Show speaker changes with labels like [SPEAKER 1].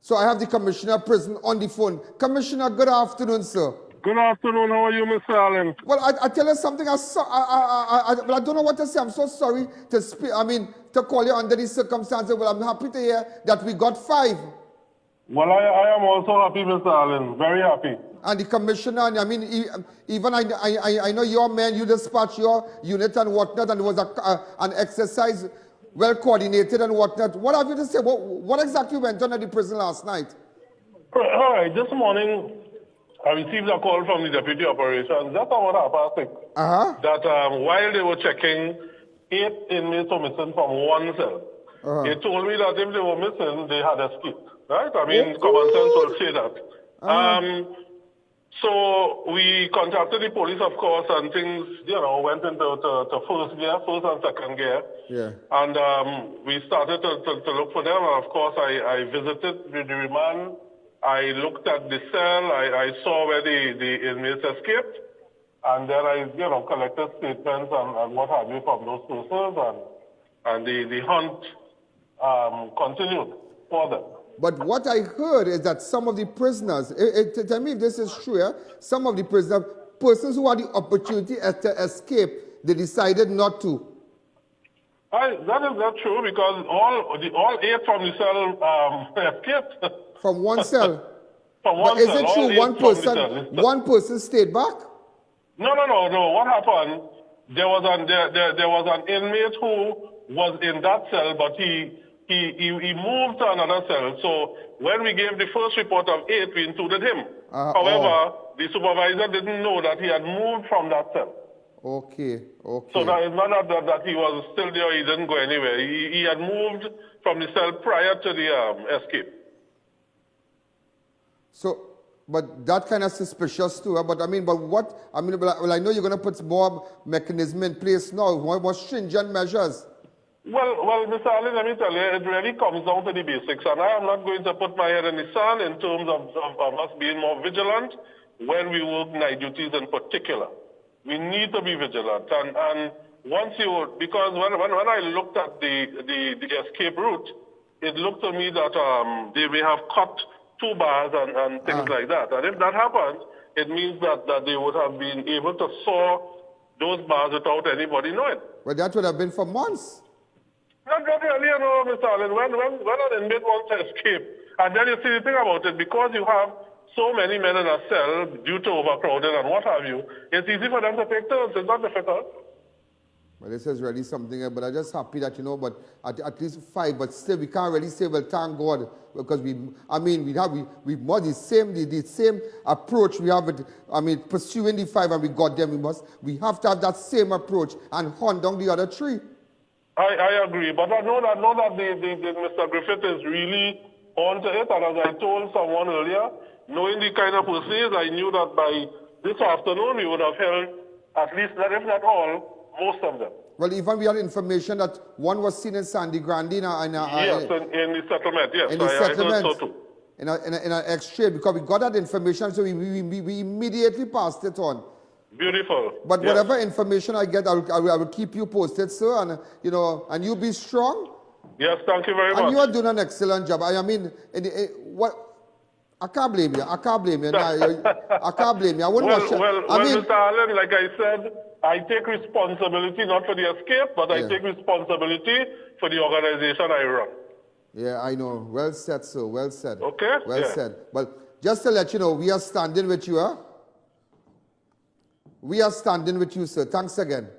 [SPEAKER 1] So I have the Commissioner of Prison on the phone. Commissioner, good afternoon, sir.
[SPEAKER 2] Good afternoon. How are you, Mr. Alleyne?
[SPEAKER 1] Well, I tell you something. I don't know what to say. I'm so sorry to speak. To call you under these circumstances. Well, I'm happy to hear that we got 5.
[SPEAKER 2] Well, I am also happy, Mr. Alleyne. Very happy.
[SPEAKER 1] And the commissioner, even I know your men, you dispatch your unit and whatnot, and it was an exercise well coordinated and whatnot. What have you to say? What exactly went on at the prison last night?
[SPEAKER 2] All right. This morning, I received a call from the Deputy Operations, just about 6:30, that while they were checking, 8 inmates were missing from one cell. They told me that if they were missing, they had escaped. Right? Common sense will say that. So we contacted the police, of course, and things, went into first and second gear.
[SPEAKER 1] Yeah.
[SPEAKER 2] And we started to look for them. And of course, I visited the remand. I looked at the cell. I saw where the inmates escaped. And then I, collected statements and what have you from those persons. And the hunt continued for them.
[SPEAKER 1] But what I heard is that some of the prisoners, tell me if this is true, some of the persons who had the opportunity to escape, they decided not to.
[SPEAKER 2] That is not true, because all 8 from the cell escaped.
[SPEAKER 1] From one cell?
[SPEAKER 2] From one
[SPEAKER 1] but
[SPEAKER 2] cell.
[SPEAKER 1] Is it true one person stayed back?
[SPEAKER 2] No. What happened, there was an inmate who was in that cell, but he moved to another cell. So when we gave the first report of 8, we included him. However, the supervisor didn't know that he had moved from that cell.
[SPEAKER 1] Okay.
[SPEAKER 2] So that is not that he was still there, he didn't go anywhere. He had moved from the cell prior to the escape.
[SPEAKER 1] So, but that kind of suspicious too. But I know you're going to put more mechanism in place now, more stringent measures.
[SPEAKER 2] Well, Mr. Alleyne, let me tell you, it really comes down to the basics, and I am not going to put my head in the sand in terms of us being more vigilant when we work night duties in particular. We need to be vigilant, and because when I looked at the escape route, it looked to me that they may have cut 2 bars and things like that, and if that happens, it means that they would have been able to saw those bars without anybody knowing.
[SPEAKER 1] Well, that would have been for months.
[SPEAKER 2] Not really, Mr. Alleyne. When an inmate wants to escape, and then you see the thing about it, because you have so many men in a cell due to overcrowding and what have you, it's easy for them to take turns. It's not difficult.
[SPEAKER 1] Well, this is really something, but I'm just happy that, but at least 5, but still we can't really say, well, thank God, because we more the same approach we have with, pursuing the 5 and we got them, we have to have that same approach and hunt down the other 3.
[SPEAKER 2] I agree, but I know that Mr. Griffith is really onto it, and as I told someone earlier, knowing the kind of person he is, I knew that by this afternoon we would have held at least, if not all, most of them.
[SPEAKER 1] Well, even we had information that one was seen in Sandy Grande in
[SPEAKER 2] the settlement, yes.
[SPEAKER 1] In the settlement,
[SPEAKER 2] I heard so too.
[SPEAKER 1] In an exchange, because we got that information, so we immediately passed it on.
[SPEAKER 2] Beautiful.
[SPEAKER 1] But whatever information I get, I will keep you posted, sir, and and you be strong.
[SPEAKER 2] Yes, thank you very much.
[SPEAKER 1] And you are doing an excellent job. I can't blame you. I can't blame you. I can't blame you. I wouldn't watch it.
[SPEAKER 2] Well, Mr. Alleyne, like I said, I take responsibility not for the escape, but I take responsibility for the organization I run.
[SPEAKER 1] Yeah, I know. Well said, sir. Well said.
[SPEAKER 2] Okay?
[SPEAKER 1] Well said. But just to let you know, we are standing with you, We are standing with you, sir. Thanks again.